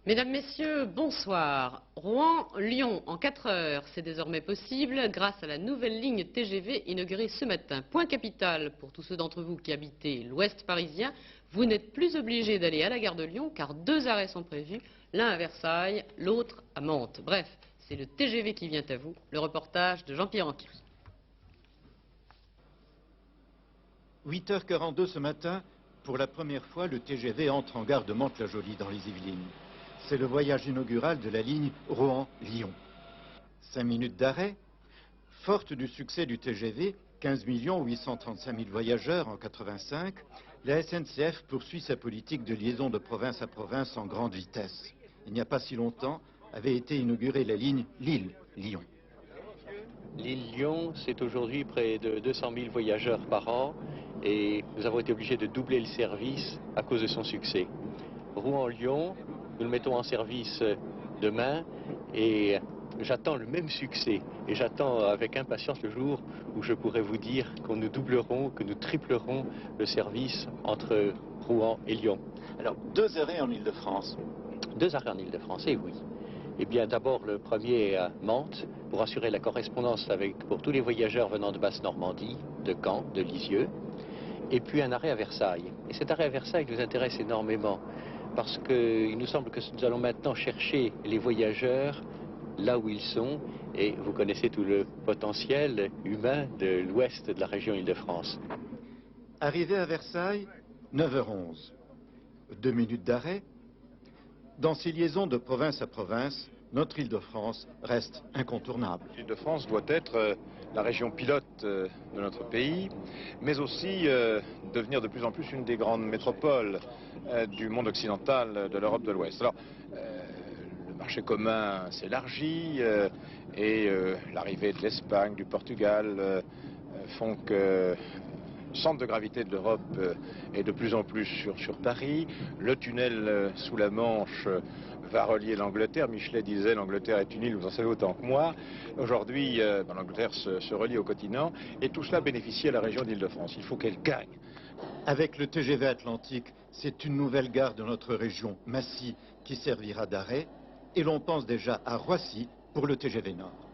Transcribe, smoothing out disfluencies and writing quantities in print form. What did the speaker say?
Mesdames, Messieurs, bonsoir. Rouen-Lyon en 4 heures, c'est désormais possible grâce à la nouvelle ligne TGV inaugurée ce matin. Point capital pour tous ceux d'entre vous qui habitez l'ouest parisien, vous n'êtes plus obligés d'aller à la gare de Lyon car 2 arrêts sont prévus, l'un à Versailles, l'autre à Mantes. Bref, c'est le TGV qui vient à vous, le reportage de Jean-Pierre Anquin. 8h42 ce matin, pour la première fois, le TGV entre en gare de Mantes-la-Jolie dans les Yvelines. C'est le voyage inaugural de la ligne Rouen-Lyon. 5 minutes d'arrêt. Forte du succès du TGV, 15 835 000 voyageurs en 85, la SNCF poursuit sa politique de liaison de province à province en grande vitesse. Il n'y a pas si longtemps, avait été inaugurée la ligne Lille-Lyon. Lille-Lyon, c'est aujourd'hui près de 200 000 voyageurs par an et nous avons été obligés de doubler le service à cause de son succès. Rouen-Lyon, nous le mettons en service demain et j'attends le même succès et j'attends avec impatience le jour où je pourrai vous dire que nous doublerons, que nous triplerons le service entre Rouen et Lyon. Alors, 2 arrêts en Île-de-France. 2 arrêts en Île-de-France, eh oui. Eh bien, d'abord, le premier à Mantes, pour assurer la correspondance pour tous les voyageurs venant de Basse-Normandie, de Caen, de Lisieux. Et puis un arrêt à Versailles. Et cet arrêt à Versailles nous intéresse énormément, parce qu'il nous semble que nous allons maintenant chercher les voyageurs là où ils sont, et vous connaissez tout le potentiel humain de l'ouest de la région Île-de-France. Arrivé à Versailles, 9h11. 2 minutes d'arrêt. Dans ces liaisons de province à province, notre Île-de-France reste incontournable. L'Île-de-France doit être la région pilote de notre pays, mais aussi devenir de plus en plus une des grandes métropoles du monde occidental de l'Europe de l'Ouest. Alors, le marché commun s'élargit et l'arrivée de l'Espagne, du Portugal font que le centre de gravité de l'Europe est de plus en plus sur Paris. Le tunnel sous la Manche va relier l'Angleterre. Michelet disait l'Angleterre est une île, vous en savez autant que moi. Aujourd'hui, l'Angleterre se relie au continent et tout cela bénéficie à la région d'Île-de-France. Il faut qu'elle gagne. Avec le TGV Atlantique, c'est une nouvelle gare de notre région, Massy, qui servira d'arrêt. Et l'on pense déjà à Roissy pour le TGV Nord.